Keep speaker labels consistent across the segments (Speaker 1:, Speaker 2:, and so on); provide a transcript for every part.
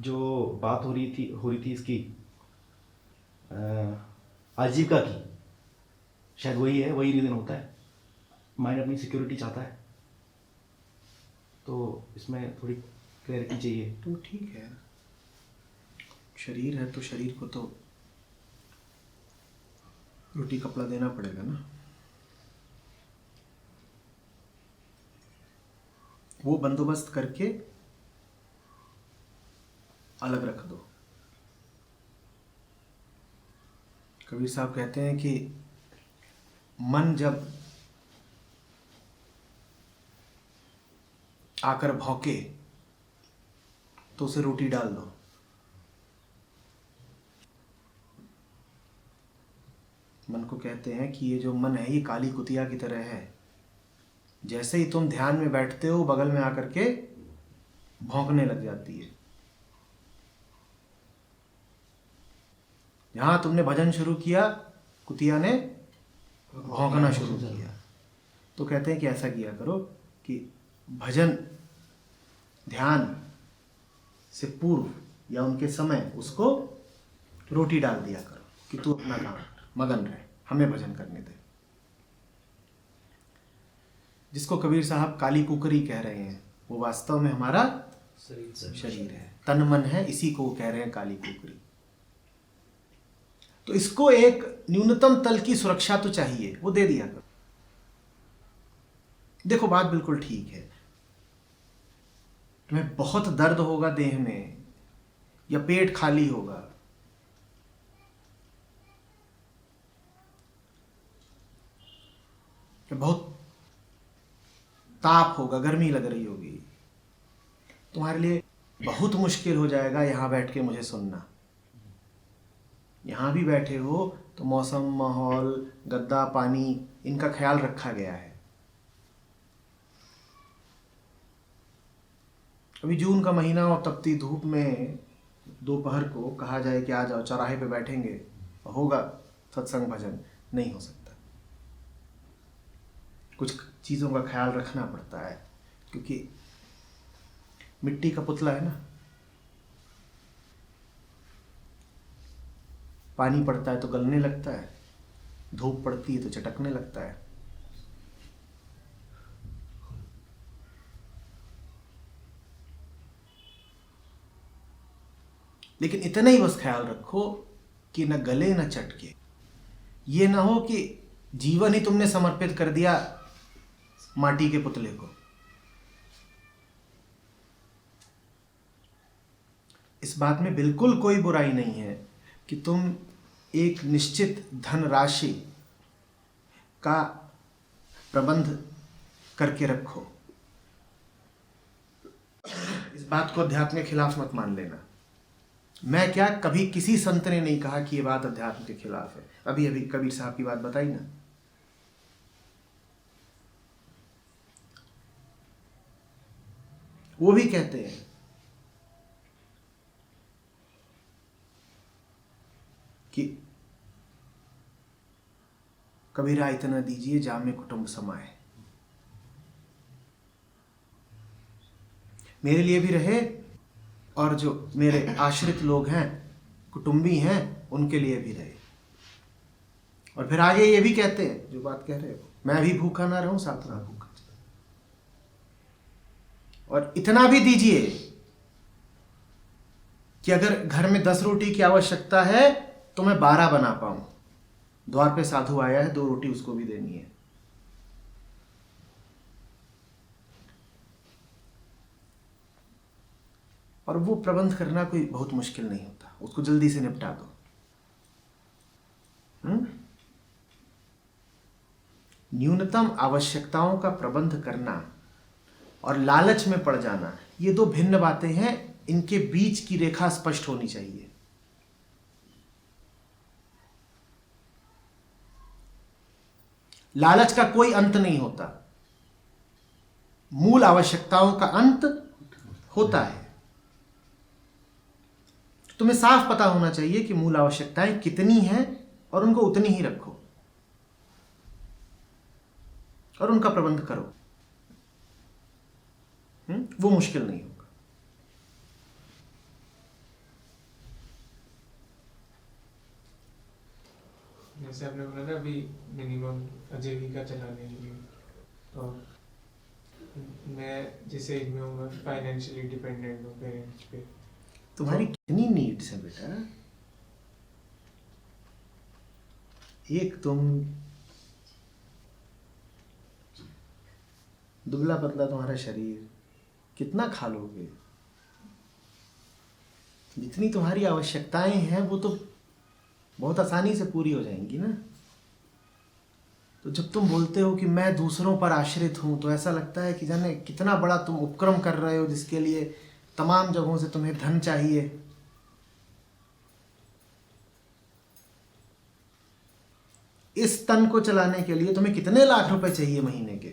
Speaker 1: जो बात हो रही थी इसकी अ, आजीविका की, शायद वही है, वही रीज़न होता है। माइंड अपनी सिक्योरिटी चाहता है, तो इसमें थोड़ी क्लैरिटी चाहिए।
Speaker 2: तो ठीक है, शरीर है तो शरीर को तो रोटी कपड़ा देना पड़ेगा ना। वो बंदोबस्त करके अलग रख दो। कबीर साहब कहते हैं कि मन जब आकर भौंके तो उसे रोटी डाल दो। मन को कहते हैं कि ये जो मन है ये काली कुतिया की तरह है। जैसे ही तुम ध्यान में बैठते हो बगल में आकर के भौंकने लग जाती है। जहां तुमने भजन शुरू किया कुतिया ने भौंकना शुरू किया। तो कहते हैं कि ऐसा किया करो कि भजन ध्यान से पूर्व या उनके समय उसको रोटी डाल दिया करो कि तू अपना काम मगन रहे, हमें भजन करने दे। जिसको कबीर साहब काली कुकरी कह रहे हैं वो वास्तव में हमारा शरीर है, तन मन है, इसी को वो कह रहे हैं काली कुकरी। तो इसको एक न्यूनतम तल की सुरक्षा तो चाहिए, वो दे दिया करो। देखो बात बिल्कुल ठीक है, तुम्हें बहुत दर्द होगा देह में या पेट खाली होगा, या बहुत ताप होगा, गर्मी लग रही होगी, तुम्हारे लिए बहुत मुश्किल हो जाएगा यहां बैठ के मुझे सुनना। यहां भी बैठे हो तो मौसम, माहौल, गद्दा, पानी, इनका ख्याल रखा गया है। अभी जून का महीना और तपती धूप में दोपहर को कहा जाए कि आ जाओ चौराहे पे बैठेंगे, होगा सत्संग भजन, नहीं हो सकता। कुछ चीज़ों का ख्याल रखना पड़ता है, क्योंकि मिट्टी का पुतला है ना, पानी पड़ता है तो गलने लगता है, धूप पड़ती है तो चटकने लगता है। लेकिन इतना ही बस ख्याल रखो कि न गले न चटके। ये ना हो कि जीवन ही तुमने समर्पित कर दिया माटी के पुतले को। इस बात में बिल्कुल कोई बुराई नहीं है कि तुम एक निश्चित धनराशि का प्रबंध करके रखो। इस बात को अध्यात्म के खिलाफ मत मान लेना। मैं क्या, कभी किसी संत ने नहीं कहा कि ये बात अध्यात्म के खिलाफ है। अभी अभी कबीर साहब की बात बताई ना, वो भी कहते हैं कि कबीरा इतना दीजिए जामे कुटुंब समाए, मेरे लिए भी रहे और जो मेरे आश्रित लोग हैं, कुटुंबी हैं, उनके लिए भी रहे। और फिर आगे ये भी कहते हैं जो बात कह रहे हो, मैं भी भूखा ना रहूं साथ ना भूखा। और इतना भी दीजिए कि अगर घर में 10 रोटी की आवश्यकता है तो मैं 12 बना पाऊं। द्वार पे साधु आया है, 2 रोटी उसको भी देनी है। और वो प्रबंध करना कोई बहुत मुश्किल नहीं होता, उसको जल्दी से निपटा दो। न्यूनतम आवश्यकताओं का प्रबंध करना और लालच में पड़ जाना, ये 2 भिन्न बातें हैं। इनके बीच की रेखा स्पष्ट होनी चाहिए। लालच का कोई अंत नहीं होता, मूल आवश्यकताओं का अंत होता है। तुम्हें साफ पता होना चाहिए कि मूल आवश्यकताएं कितनी हैं और उनको उतनी ही रखो और उनका प्रबंध करो। वो मुश्किल नहीं होगा।
Speaker 3: जैसे आपने बोला ना अभी मिनिमम आजीविका चलाने के लिए, तो मैं जिस एज में हूँ फाइनेंशियली डिपेंडेंट हूँ पेरेंट्स पे।
Speaker 2: तुम्हारी कितनी नीड्स है बेटा? एक तुम दुबला पतला तुम्हारा शरीर, कितना खा लोगे? जितनी तुम्हारी आवश्यकताएं हैं वो तो बहुत आसानी से पूरी हो जाएंगी ना। तो जब तुम बोलते हो कि मैं दूसरों पर आश्रित हूं, तो ऐसा लगता है कि जाने कितना बड़ा तुम उपक्रम कर रहे हो, जिसके लिए तमाम जगहों से तुम्हें धन चाहिए। इस तन को चलाने के लिए तुम्हें कितने लाख रुपए चाहिए महीने के?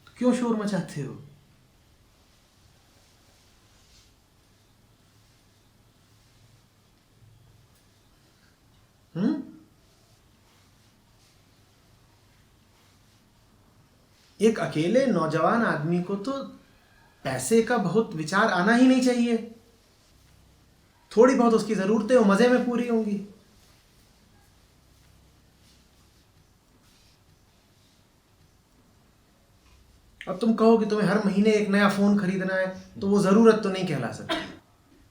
Speaker 2: तो क्यों शोर मचाते हो? एक अकेले नौजवान आदमी को तो पैसे का बहुत विचार आना ही नहीं चाहिए। थोड़ी बहुत उसकी जरूरतें वो मजे में पूरी होंगी। अब तुम कहो कि तुम्हें हर महीने एक नया फोन खरीदना है, तो वो जरूरत तो नहीं कहला सकती,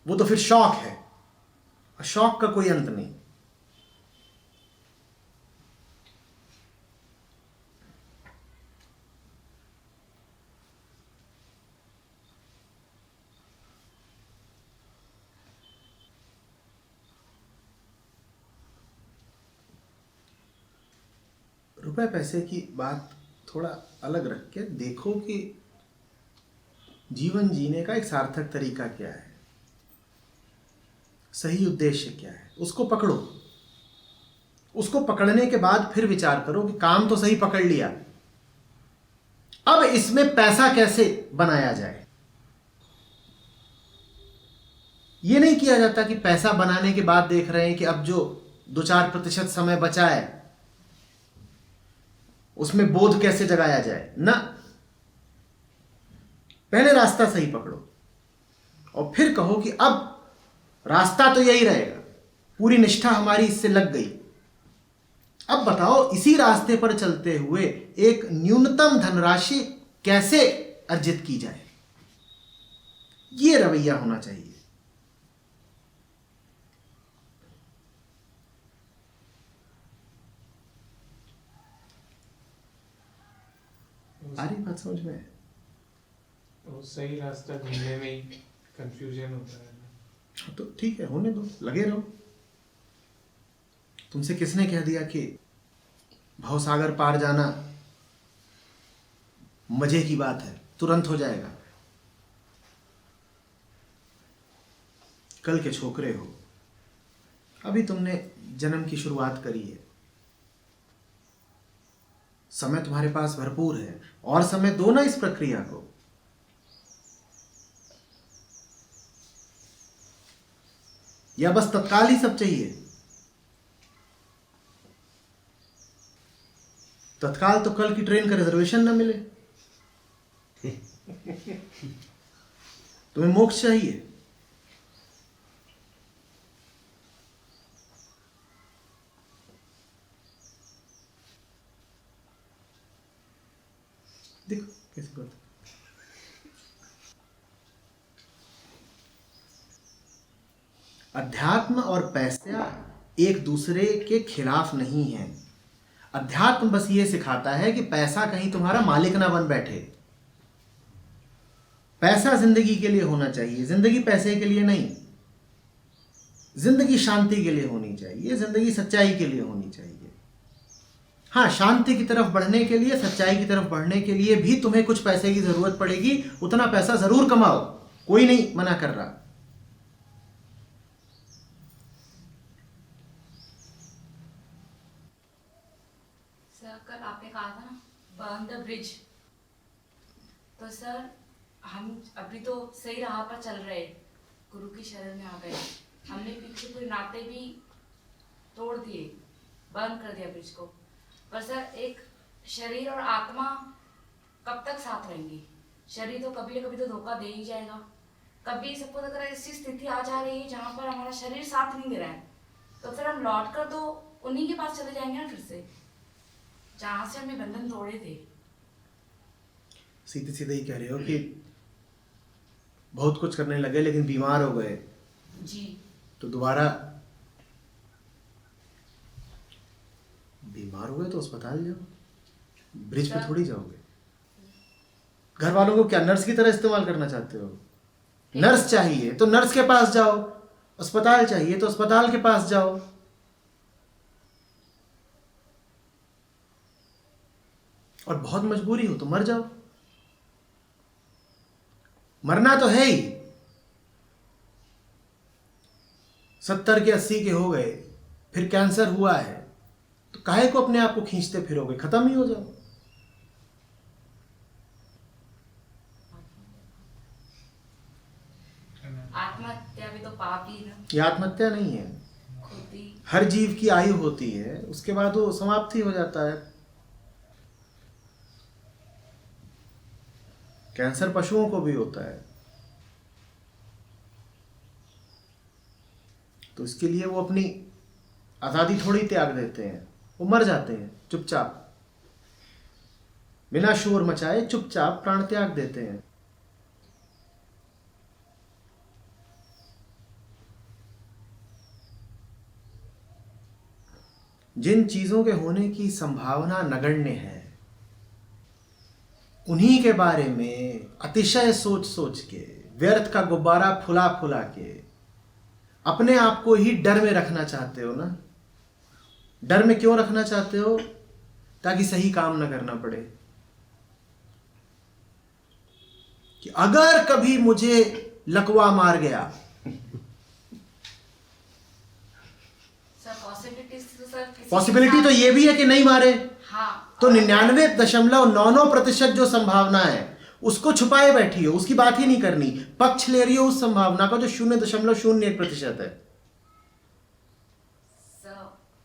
Speaker 2: वो तो फिर शौक है। शौक का कोई अंत नहीं। रुपए पैसे की बात थोड़ा अलग रख के देखो कि जीवन जीने का एक सार्थक तरीका क्या है, सही उद्देश्य क्या है, उसको पकड़ो। उसको पकड़ने के बाद फिर विचार करो कि काम तो सही पकड़ लिया, अब इसमें पैसा कैसे बनाया जाए। यह नहीं किया जाता कि पैसा बनाने के बाद देख रहे हैं कि अब जो 2-4% समय बचा है उसमें बोध कैसे जगाया जाए ना। पहले रास्ता सही पकड़ो और फिर कहो कि अब रास्ता तो यही रहेगा, पूरी निष्ठा हमारी इससे लग गई। अब बताओ इसी रास्ते पर चलते हुए एक न्यूनतम धनराशि कैसे अर्जित की जाए। यह रवैया होना चाहिए। आ रही बात समझ में?
Speaker 3: वो सही रास्ता ढूंढने में ही कंफ्यूजन होता है ना।
Speaker 2: तो ठीक है, होने दो, लगे रहो। तुमसे किसने कह दिया कि भवसागर पार जाना मजे की बात है, तुरंत हो जाएगा? कल के छोकरे हो, अभी तुमने जन्म की शुरुआत करी है, समय तुम्हारे पास भरपूर है, और समय दो ना इस प्रक्रिया को। या बस तत्काल ही सब चाहिए? तत्काल तो कल की ट्रेन का रिजर्वेशन ना मिले। तुम्हें मोक्ष चाहिए? देखो कैसे करते। अध्यात्म और पैसा एक दूसरे के खिलाफ नहीं है। अध्यात्म बस ये सिखाता है कि पैसा कहीं तुम्हारा मालिक ना बन बैठे। पैसा जिंदगी के लिए होना चाहिए, जिंदगी पैसे के लिए नहीं। जिंदगी शांति के लिए होनी चाहिए, जिंदगी सच्चाई के लिए होनी चाहिए। हाँ, शांति की तरफ बढ़ने के लिए, सच्चाई की तरफ बढ़ने के लिए भी तुम्हें कुछ पैसे की जरूरत पड़ेगी। उतना पैसा जरूर कमाओ, कोई नहीं मना कर रहा।
Speaker 4: सर कल आपने कहा था ना बर्न द ब्रिज, तो सर हम अभी तो सही राह पर चल रहे, गुरु की शरण में आ गए। हमने पीछे कोई नाते भी तोड़ दिए, बर्न कर दिया ब्रिज को। पर सर एक शरीर और आत्मा कब तक साथ रहेंगी? शरीर तो कभी ना कभी तो धोखा दे ही जाएगा। कभी सबको अगर ऐसी स्थिति आ जा रही है जहाँ पर हमारा शरीर साथ नहीं दे रहा है, तो फिर हम लौट कर तो उन्हीं के पास चले जाएंगे ना फिर से, जहाँ से हमने बंधन तोड़े थे।
Speaker 2: सीधे सीधे ही कह रहे हो कि बहुत कुछ करने लगे लेकिन बीमार हो गए,
Speaker 4: जी।
Speaker 2: तो दोबारा बीमार हो गए तो अस्पताल जाओ, ब्रिज पे थोड़ी जाओगे। घर वालों को क्या नर्स की तरह इस्तेमाल करना चाहते हो? नर्स चाहिए तो नर्स के पास जाओ, अस्पताल चाहिए तो अस्पताल के पास जाओ। और बहुत मजबूरी हो तो मर जाओ, मरना तो है ही। 70 के 80 के हो गए, फिर कैंसर हुआ है, तो काहे को अपने आप को खींचते फिरोगे? खत्म ही हो जाओ।
Speaker 4: आत्महत्या भी तो पाप ही ना,
Speaker 2: ये आत्महत्या नहीं है।
Speaker 4: खुद ही।
Speaker 2: हर जीव की आयु होती है, उसके बाद वो समाप्ति हो जाता है। कैंसर पशुओं को भी होता है, तो इसके लिए वो अपनी आज़ादी थोड़ी त्याग देते हैं, वो मर जाते हैं चुपचाप, बिना शोर मचाए चुपचाप प्राण त्याग देते हैं। जिन चीजों के होने की संभावना नगण्य है, उन्हीं के बारे में अतिशय सोच सोच के, व्यर्थ का गुब्बारा फुला फुला के अपने आप को ही डर में रखना चाहते हो ना। डर में क्यों रखना चाहते हो? ताकि सही काम ना करना पड़े, कि अगर कभी मुझे लकवा मार गया। पॉसिबिलिटी तो ये भी है कि नहीं मारे,
Speaker 4: हाँ।
Speaker 2: तो 99.99% जो संभावना है उसको छुपाए बैठी हो, उसकी बात ही नहीं करनी। पक्ष ले रही हो उस संभावना का जो 0.01% है।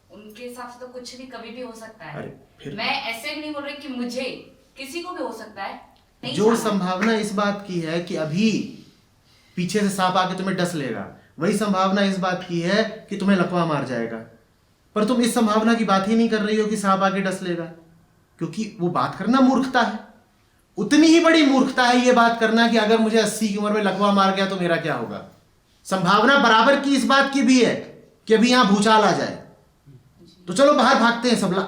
Speaker 4: उनके हिसाब से तो कुछ भी कभी भी हो सकता है।
Speaker 2: अरे फिर
Speaker 4: मैं ऐसे भी नहीं बोल रही कि मुझे, किसी को भी हो सकता है। नहीं
Speaker 2: जो
Speaker 4: जानना।
Speaker 2: संभावना इस बात की है कि अभी पीछे से सांप आके तुम्हें डस लेगा, वही संभावना इस बात की है कि तुम्हें लकवा मार जाएगा। पर तुम इस संभावना की बात ही नहीं कर रही हो कि सांप आके डस लेगा, क्योंकि वो बात करना मूर्खता है। उतनी ही बड़ी मूर्खता है ये बात करना कि अगर मुझे 80 की उम्र में लकवा मार गया तो मेरा क्या होगा। संभावना बराबर की इस बात की भी है कि अभी यहां भूचाल आ जाए, तो चलो बाहर भागते हैं सबला,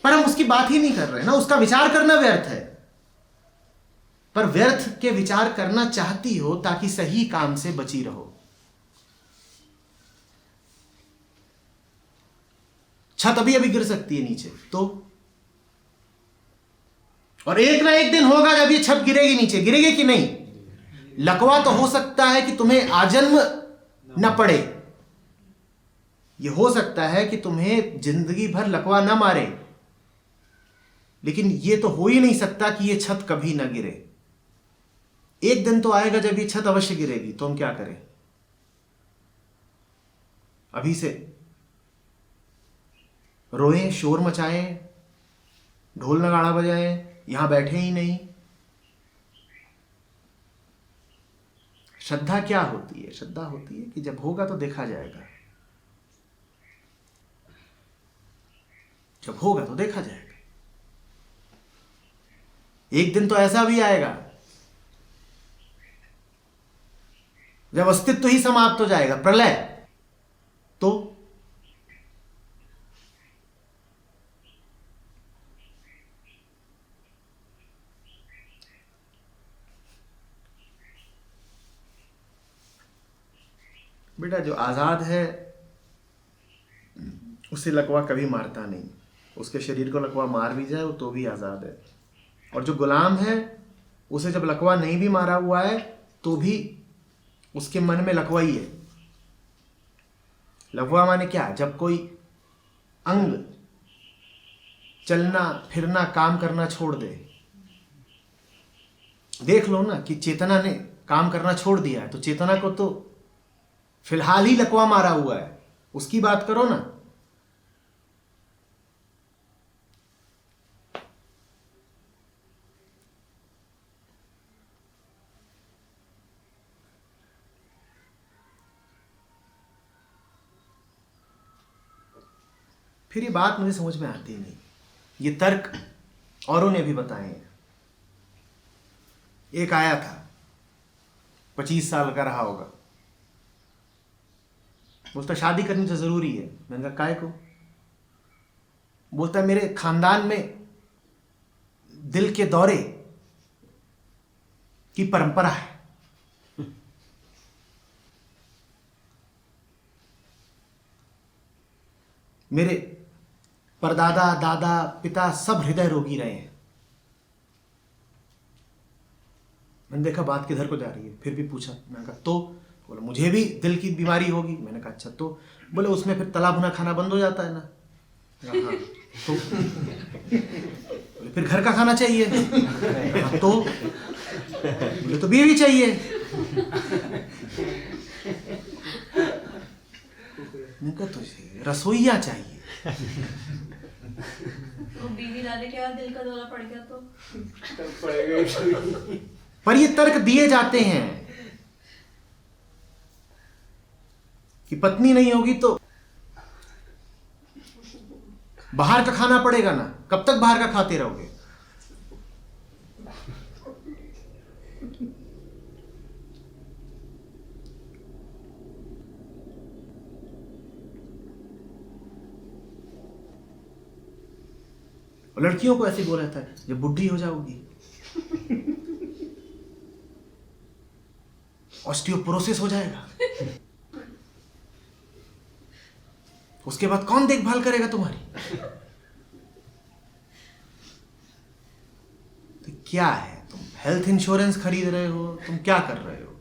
Speaker 2: पर हम उसकी बात ही नहीं कर रहे ना। उसका विचार करना व्यर्थ है, पर व्यर्थ के विचार करना चाहती हो ताकि सही काम से बची रहो। छत अभी अभी गिर सकती है नीचे, तो और एक ना एक दिन होगा जब ये छत गिरेगी नीचे। गिरेगी कि नहीं? लकवा तो हो सकता है कि तुम्हें आजन्म न पड़े, ये हो सकता है कि तुम्हें जिंदगी भर लकवा न मारे, लेकिन ये तो हो ही नहीं सकता कि ये छत कभी ना गिरे। एक दिन तो आएगा जब ये छत अवश्य गिरेगी, तो हम क्या करें? अभी से रोएं, शोर मचाएं, ढोल नगाड़ा बजाएं, यहां बैठे ही नहीं। श्रद्धा क्या होती है? श्रद्धा होती है कि जब होगा तो देखा जाएगा, जब होगा तो देखा जाएगा। एक दिन तो ऐसा भी आएगा जब अस्तित्व ही समाप्त हो जाएगा, प्रलय। तो बेटा जो आजाद है उसे लकवा कभी मारता नहीं। उसके शरीर को लकवा मार भी जाए वो तो भी आजाद है। और जो गुलाम है उसे जब लकवा नहीं भी मारा हुआ है तो भी उसके मन में लकवा ही है। लकवा माने क्या? जब कोई अंग चलना फिरना काम करना छोड़ दे। देख लो ना कि चेतना ने काम करना छोड़ दिया है, तो चेतना को तो फिलहाल ही लकवा मारा हुआ है, उसकी बात करो ना। फिर ये बात मुझे समझ में आती नहीं। ये तर्क औरों ने भी बताए हैं। एक आया था 25 साल का रहा होगा, बोलता शादी करनी तो जरूरी है। मैंने कहा काय को? बोलता मेरे खानदान में दिल के दौरे की परंपरा है। मेरे परदादा दादा पिता सब हृदय रोगी रहे हैं। मैंने देखा बात किधर को जा रही है, फिर भी पूछा। मैंने कहा तो? बोला मुझे भी दिल की बीमारी होगी। मैंने कहा अच्छा तो? बोले उसमें फिर तला भुना खाना बंद हो जाता है ना। हाँ तो? बोले फिर घर का खाना चाहिए। हाँ तो? बोले तो बीवी चाहिए। मैंने कहा तुझे रसोईया चाहिए।
Speaker 4: तो बीवी डाले क्या दिल का दौरा पड़ गया तो?
Speaker 3: तब पड़ेगा ही।
Speaker 2: पर ये तर्क दिए जाते हैं कि पत्नी नहीं होगी तो बाहर का खाना पड़ेगा ना। कब तक बाहर का खाते रहोगे? और लड़कियों को ऐसे बोला जाता है जब बुढ़ी हो जाओगी ऑस्टियोपोरोसिस हो जाएगा, उसके बाद कौन देखभाल करेगा तुम्हारी? तो क्या है, तुम हेल्थ इंश्योरेंस खरीद रहे हो? तुम क्या कर रहे हो?